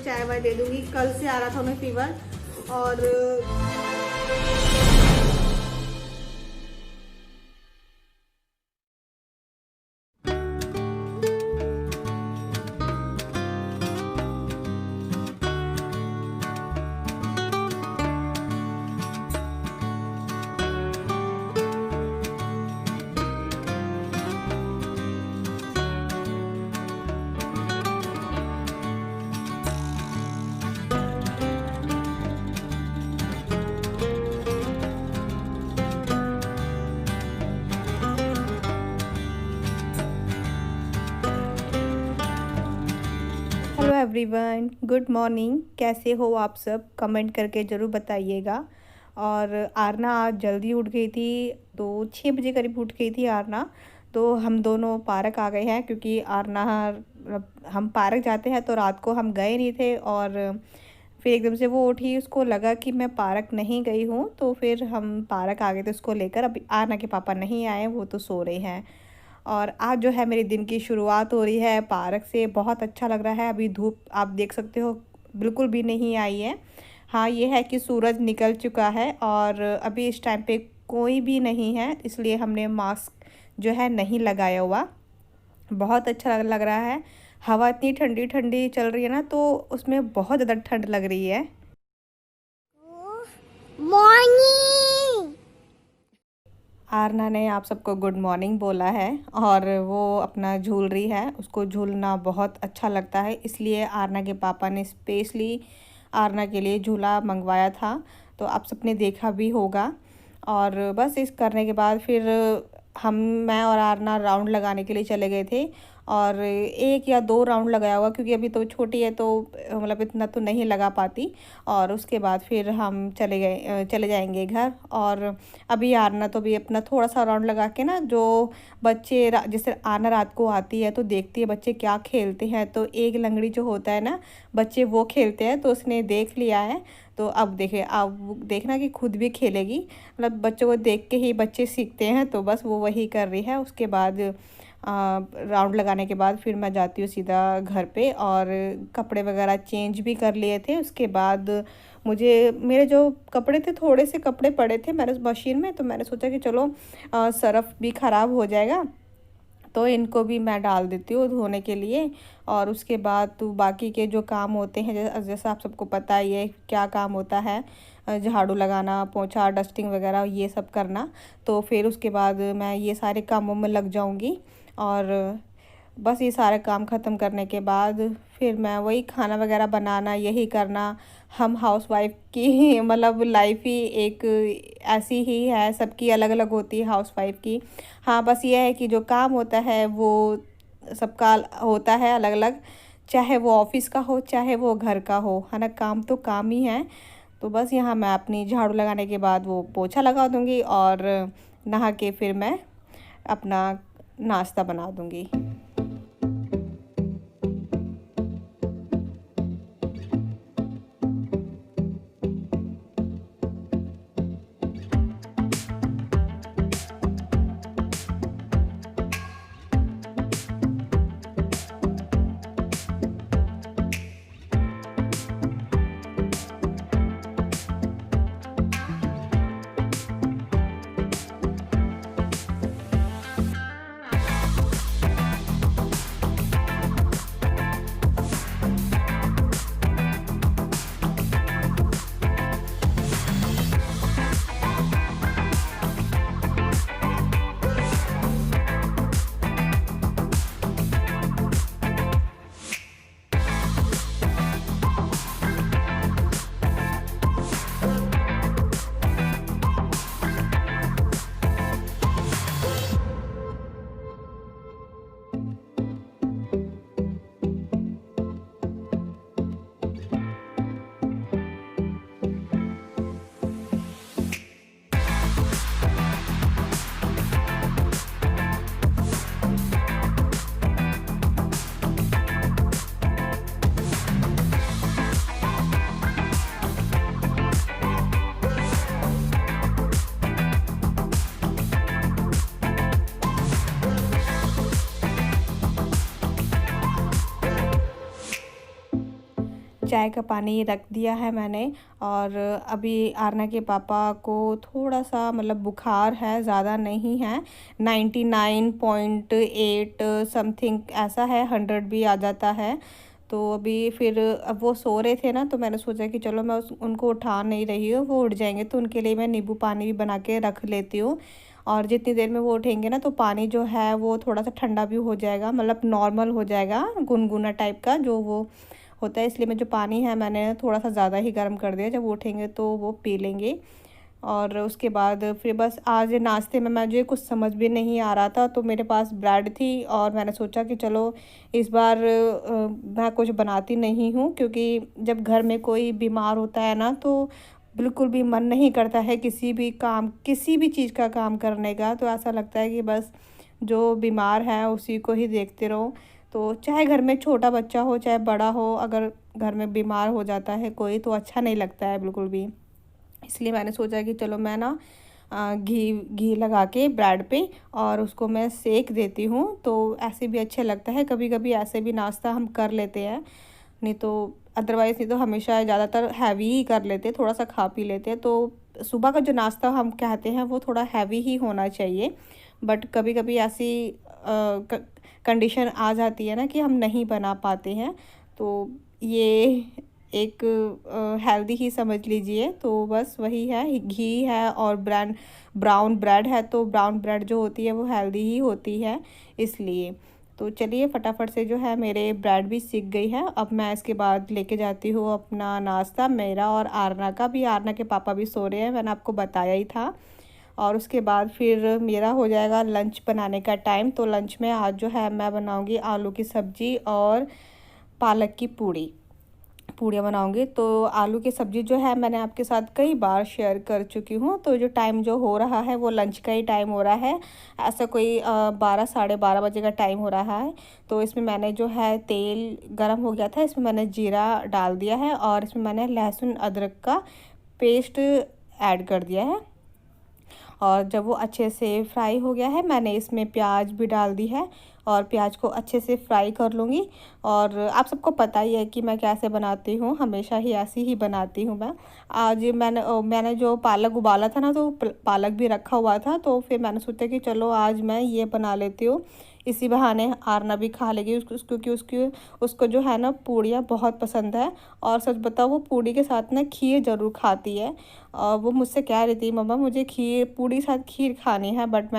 चाय वाय दे दूंगी। कल से आ रहा था उन्हें फीवर और हेलो एवरीवन, गुड मॉर्निंग। कैसे हो आप सब? कमेंट करके ज़रूर बताइएगा। और आरना आज जल्दी उठ गई थी, तो 6 बजे करीब उठ गई थी आरना। तो हम दोनों पार्क आ गए हैं, क्योंकि आरना हम पार्क जाते हैं तो रात को हम गए नहीं थे। और फिर एकदम से वो उठी, उसको लगा कि मैं पार्क नहीं गई हूँ, तो फिर हम पार्क आ गए थे उसको लेकर। अभी आरना के पापा नहीं आए, वो तो सो रहे हैं। और आज जो है मेरे दिन की शुरुआत हो रही है पार्क से। बहुत अच्छा लग रहा है। अभी धूप आप देख सकते हो बिल्कुल भी नहीं आई है। हाँ, ये है कि सूरज निकल चुका है और अभी इस टाइम पे कोई भी नहीं है, इसलिए हमने मास्क जो है नहीं लगाया हुआ। बहुत अच्छा लग रहा है। हवा इतनी ठंडी ठंडी चल रही है ना, तो उसमें बहुत ज़्यादा ठंड लग रही है। मॉर्निंग। आरना ने आप सबको गुड मॉर्निंग बोला है और वो अपना झूल रही है। उसको झूलना बहुत अच्छा लगता है, इसलिए आरना के पापा ने स्पेशली आरना के लिए झूला मंगवाया था। तो आप सबने देखा भी होगा। और बस इस करने के बाद फिर मैं और आरना राउंड लगाने के लिए चले गए थे। और 1 या 2 राउंड लगाया होगा, क्योंकि अभी तो छोटी है, तो मतलब इतना तो नहीं लगा पाती। और उसके बाद फिर हम चले जाएंगे घर। और अभी आरना तो भी अपना थोड़ा सा राउंड लगा के ना, जो बच्चे जैसे आरना रात को आती है तो देखती है बच्चे क्या खेलते हैं, तो एक लंगड़ी जो होता है ना, बच्चे वो खेलते हैं, तो उसने देख लिया है। तो अब देखना कि खुद भी खेलेगी। मतलब बच्चों को देख के ही बच्चे सीखते हैं, तो बस वो वही कर रही है। उसके बाद राउंड लगाने के बाद फिर मैं जाती हूँ सीधा घर पे। और कपड़े वगैरह चेंज भी कर लिए थे। उसके बाद मेरे जो कपड़े थे, थोड़े से कपड़े पड़े थे मेरे मशीन में, तो मैंने सोचा कि चलो सर्फ़ भी ख़राब हो जाएगा, तो इनको भी मैं डाल देती हूँ धोने के लिए। और उसके बाद तो बाकी के जो काम होते हैं, जैसा आप सबको पता ही है क्या काम होता है, झाड़ू लगाना, पोंछा, डस्टिंग वगैरह ये सब करना। तो फिर उसके बाद मैं ये सारे कामों में लग जाऊँगी। और बस ये सारे काम ख़त्म करने के बाद फिर मैं वही खाना वगैरह बनाना, यही करना। हम हाउसवाइफ की मतलब लाइफ ही एक ऐसी ही है, सबकी अलग अलग होती है हाउसवाइफ की। हाँ, बस ये है कि जो काम होता है वो सबका होता है अलग अलग, चाहे वो ऑफिस का हो चाहे वो घर का हो, है ना। काम तो काम ही है। तो बस यहाँ मैं अपनी झाड़ू लगाने के बाद वो पोछा लगा दूँगी और नहा के फिर मैं अपना नाश्ता बना दूँगी। चाय का पानी रख दिया है मैंने। और अभी आरना के पापा को थोड़ा सा मतलब बुखार है, ज़्यादा नहीं है, 99.8 समथिंग ऐसा है, 100 भी आ जाता है। तो अभी फिर अब वो सो रहे थे ना, तो मैंने सोचा कि चलो मैं उनको उठा नहीं रही हूँ, वो उठ जाएंगे तो उनके लिए मैं नींबू पानी भी बना के रख लेती हूँ। और जितनी देर में वो उठेंगे ना, तो पानी जो है वो थोड़ा सा ठंडा भी हो जाएगा, मतलब नॉर्मल हो जाएगा, गुनगुना टाइप का जो वो होता है। इसलिए मैं जो पानी है मैंने थोड़ा सा ज़्यादा ही गर्म कर दिया, जब वो उठेंगे तो वो पी लेंगे। और उसके बाद फिर बस आज नाश्ते में मुझे कुछ समझ भी नहीं आ रहा था, तो मेरे पास ब्रेड थी और मैंने सोचा कि चलो इस बार मैं कुछ बनाती नहीं हूँ, क्योंकि जब घर में कोई बीमार होता है ना, तो बिल्कुल भी मन नहीं करता है किसी भी काम, किसी भी चीज़ का काम करने का। तो ऐसा लगता है कि बस जो बीमार है उसी को ही देखते रहो। तो चाहे घर में छोटा बच्चा हो चाहे बड़ा हो, अगर घर में बीमार हो जाता है कोई, तो अच्छा नहीं लगता है बिल्कुल भी। इसलिए मैंने सोचा कि चलो मैं ना घी घी लगा के ब्रेड पे और उसको मैं सेक देती हूँ, तो ऐसे भी अच्छे लगता है। कभी कभी ऐसे भी नाश्ता हम कर लेते हैं, नहीं तो अदरवाइज़ नहीं तो हमेशा ज़्यादातर हैवी ही कर लेते हैं, थोड़ा सा खा पी लेते हैं। तो सुबह का जो नाश्ता हम कहते हैं वो थोड़ा हैवी ही होना चाहिए। बट कभी कभी ऐसी कंडीशन आ जाती है ना कि हम नहीं बना पाते हैं, तो ये एक हेल्दी ही समझ लीजिए। तो बस वही है, घी है और ब्राउन ब्रेड है, तो ब्राउन ब्रेड जो होती है वो हेल्दी ही होती है, इसलिए। तो चलिए फटाफट से जो है मेरे ब्रेड भी सीख गई है। अब मैं इसके बाद लेके जाती हूँ अपना नाश्ता, मेरा और आरना का भी। आरना के पापा भी सो रहे हैं, मैंने आपको बताया ही था। और उसके बाद फिर मेरा हो जाएगा लंच बनाने का टाइम। तो लंच में आज जो है मैं बनाऊँगी आलू की सब्ज़ी और पालक की पूड़ियाँ बनाऊंगी। तो आलू की सब्ज़ी जो है मैंने आपके साथ कई बार शेयर कर चुकी हूँ। तो जो टाइम जो हो रहा है वो लंच का ही टाइम हो रहा है, ऐसा कोई 12 साढ़े 12 बजे का टाइम हो रहा है। तो इसमें मैंने जो है तेल गरम हो गया था, इसमें मैंने जीरा डाल दिया है और इसमें मैंने लहसुन अदरक का पेस्ट ऐड कर दिया है। और जब वो अच्छे से फ्राई हो गया है, मैंने इसमें प्याज भी डाल दी है और प्याज को अच्छे से फ्राई कर लूँगी। और आप सबको पता ही है कि मैं कैसे बनाती हूँ, हमेशा ही ऐसी ही बनाती हूँ मैं। आज मैंने जो पालक उबाला था ना, तो पालक भी रखा हुआ था, तो फिर मैंने सोचा कि चलो आज मैं ये बना लेती हूँ, इसी बहाने आरना भी खा लेगी क्योंकि उसको जो है ना पूड़ियाँ बहुत पसंद है। और सच बताओ वो पूड़ी के साथ ना खीर ज़रूर खाती है। और वो मुझसे कह रही थी मम्मा मुझे खीर, पूड़ी के साथ खीर खानी है, बट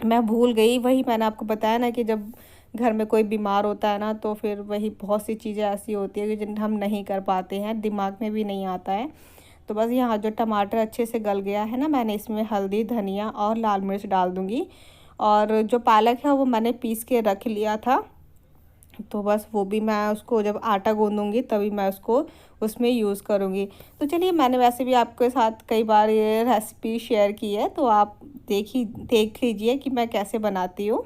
मैं भूल गई। वही मैंने आपको बताया ना कि जब घर में कोई बीमार होता है ना, तो फिर वही बहुत सी चीज़ें ऐसी होती है कि जिन हम नहीं कर पाते हैं, दिमाग में भी नहीं आता है। तो बस यहाँ जो टमाटर अच्छे से गल गया है ना, मैंने इसमें हल्दी, धनिया और लाल मिर्च डाल दूँगी। और जो पालक है वो मैंने पीस के रख लिया था, तो बस वो भी मैं उसको जब आटा गूँधूँगी तभी मैं उसको उसमें यूज़ करूँगी। तो चलिए, मैंने वैसे भी आपके साथ कई बार ये रेसिपी शेयर की है, तो आप देख लीजिए कि मैं कैसे बनाती हूँ।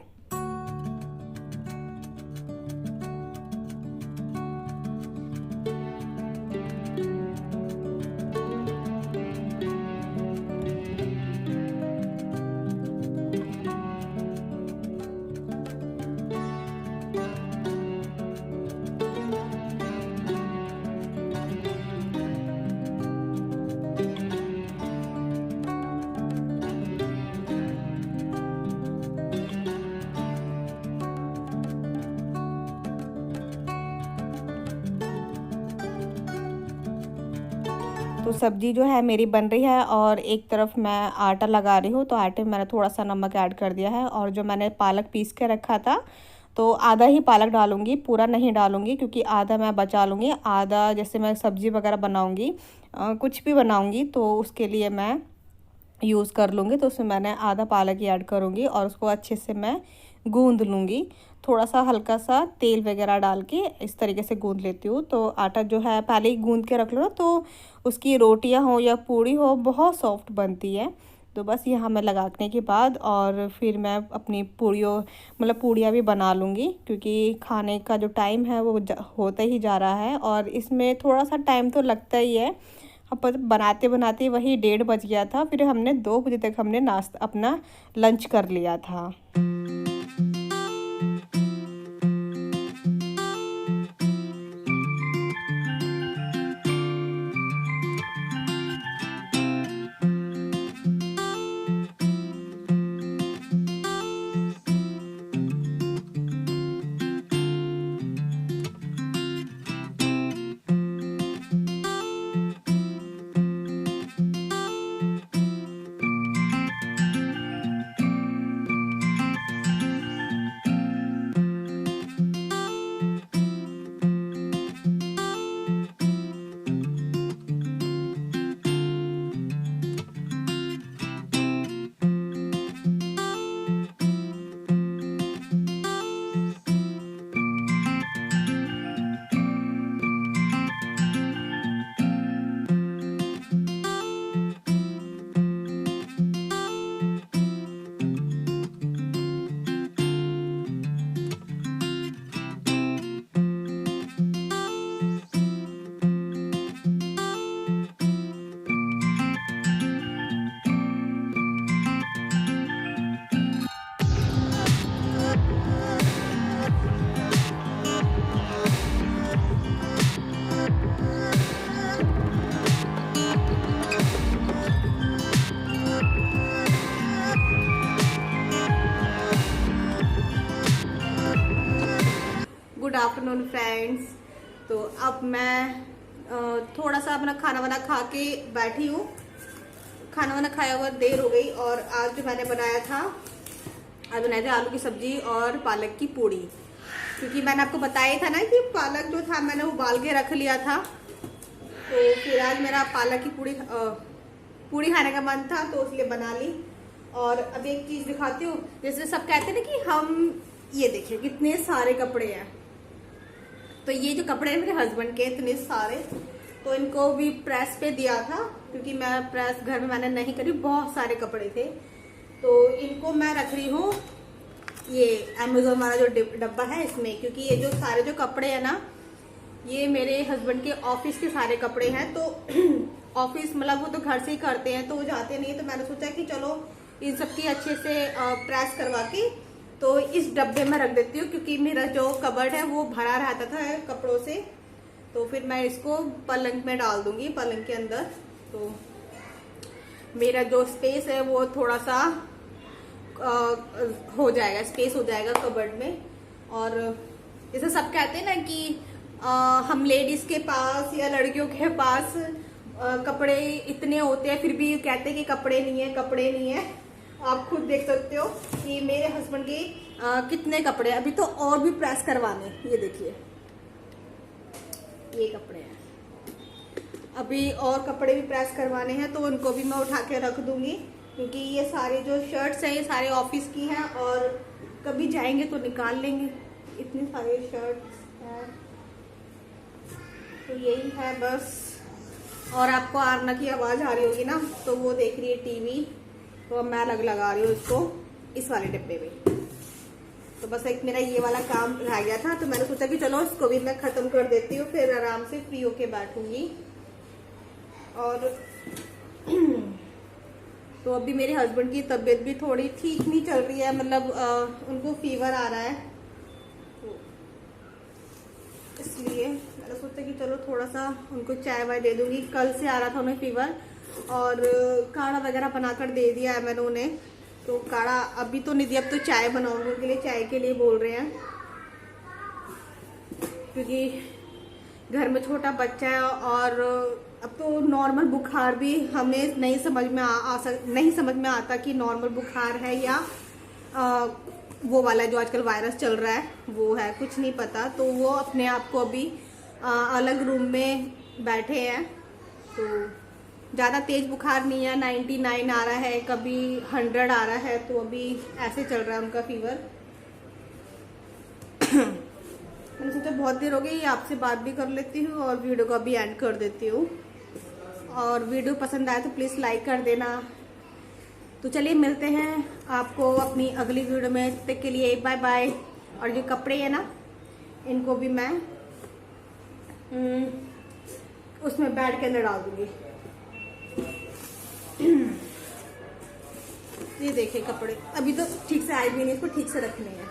तो सब्ज़ी जो है मेरी बन रही है और एक तरफ मैं आटा लगा रही हूँ। तो आटे में मैंने थोड़ा सा नमक ऐड कर दिया है और जो मैंने पालक पीस के रखा था, तो आधा ही पालक डालूँगी, पूरा नहीं डालूँगी, क्योंकि आधा मैं बचा लूँगी। आधा जैसे मैं सब्ज़ी वगैरह बनाऊँगी, कुछ भी बनाऊँगी, तो उसके लिए मैं यूज़ कर लूँगी। तो उसमें मैंने आधा पालक ही ऐड करूँगी और उसको अच्छे से मैं गूँध लूँगी। थोड़ा सा हल्का सा तेल वगैरह डाल के इस तरीके से गूँध लेती हूँ। तो आटा जो है पहले ही गूँध के रख लो ना, तो उसकी रोटियां हो या पूड़ी हो बहुत सॉफ्ट बनती है। तो बस यहाँ मैं लगाने के बाद और फिर मैं अपनी पूड़ियाँ भी बना लूँगी, क्योंकि खाने का जो टाइम है वो होता ही जा रहा है और इसमें थोड़ा सा टाइम तो लगता ही है। अब बनाते बनाते वही 1:30 बज गया था, फिर हमने 2 बजे तक हमने नाश्ता अपना लंच कर लिया था। Afternoon friends. तो अब मैं थोड़ा सा अपना खाना वाना खा के बैठी हूँ। खाना वाना खाया हुआ देर हो गई। और आज जो मैंने बनाया था, आज बनाए थे आलू की सब्जी और पालक की पूड़ी। क्योंकि मैंने आपको बताया था ना कि पालक जो था मैंने उबाल के रख लिया था, तो फिर आज मेरा पालक की पूड़ी खाने का मन था तो इसलिए बना ली। और अब एक चीज़ दिखाती हूँ, जैसे सब कहते हैं ना कि हम ये देखिए कितने सारे कपड़े हैं। तो ये जो कपड़े हैं मेरे हस्बैंड के इतने सारे, तो इनको भी प्रेस पे दिया था क्योंकि मैं प्रेस घर में मैंने नहीं करी, बहुत सारे कपड़े थे। तो इनको मैं रख रही हूँ ये अमेजोन वाला जो डब्बा है इसमें, क्योंकि ये जो सारे जो कपड़े हैं ना, ये मेरे हस्बैंड के ऑफिस के सारे कपड़े हैं। तो ऑफिस मतलब वो तो घर से ही करते हैं तो वो जाते नहीं, तो मैंने सोचा कि चलो इन सबकी अच्छे से प्रेस करवा के तो इस डब्बे में रख देती हूँ, क्योंकि मेरा जो कबर्ड है वो भरा रहता था कपड़ों से। तो फिर मैं इसको पलंग में डाल दूंगी, पलंग के अंदर। तो मेरा जो स्पेस है वो थोड़ा सा हो जाएगा, स्पेस हो जाएगा कबर्ड में। और जैसे सब कहते हैं ना कि हम लेडीज के पास या लड़कियों के पास कपड़े इतने होते हैं, फिर भी कहते हैं कि कपड़े नहीं है, कपड़े नहीं है। आप खुद देख सकते हो कि मेरे हस्बैंड के कितने कपड़े हैं। अभी तो और भी प्रेस करवाने, ये देखिए ये कपड़े हैं, अभी और कपड़े भी प्रेस करवाने हैं, तो उनको भी मैं उठा के रख दूंगी। क्योंकि ये सारे जो शर्ट्स हैं ये सारे ऑफिस की हैं और कभी जाएंगे तो निकाल लेंगे, इतने सारे शर्ट्स हैं। तो यही है बस। और आपको आरना की आवाज़ आ रही होगी ना, तो वो देख रही है टीवी, तो मैं लगा रही हूँ इसको इस वाले डिब्बे में। तो बस एक मेरा ये वाला काम रह गया था, तो मैंने सोचा कि चलो इसको भी मैं ख़त्म कर देती हूँ, फिर आराम से फ्री होके बैठूंगी। और तो अभी मेरे हस्बैंड की तबीयत भी थोड़ी ठीक नहीं चल रही है, मतलब उनको फीवर आ रहा है, तो इसलिए मैंने सोचा कि चलो थोड़ा सा उनको चाय वाय दे दूंगी। कल से आ रहा था उन्हें फीवर, और काढ़ा वगैरह बनाकर दे दिया है मैंने उन्हें। तो काढ़ा अभी तो नहीं दिया, अब तो चाय बनाऊंगी उनके लिए, चाय के लिए बोल रहे हैं। क्योंकि घर में छोटा बच्चा है और अब तो नॉर्मल बुखार भी हमें नहीं समझ में आता कि नॉर्मल बुखार है या वो वाला जो आजकल वायरस चल रहा है वो है, कुछ नहीं पता। तो वो अपने आप को अभी अलग रूम में बैठे हैं। तो ज़्यादा तेज बुखार नहीं है, 99 आ रहा है, कभी 100 आ रहा है, तो अभी ऐसे चल रहा है उनका फीवर। मैंने सोचा बहुत देर हो गई, आपसे बात भी कर लेती हूँ और वीडियो को अभी एंड कर देती हूँ। और वीडियो पसंद आए तो प्लीज़ लाइक कर देना। तो चलिए मिलते हैं आपको अपनी अगली वीडियो में, तब तक के लिए बाय बाय। और जो कपड़े हैं ना, इनको भी मैं उसमें बेड के अंदर डाल दूंगी। ये देखिए कपड़े अभी तो ठीक से आए भी नहीं, इसको ठीक से रखने हैं।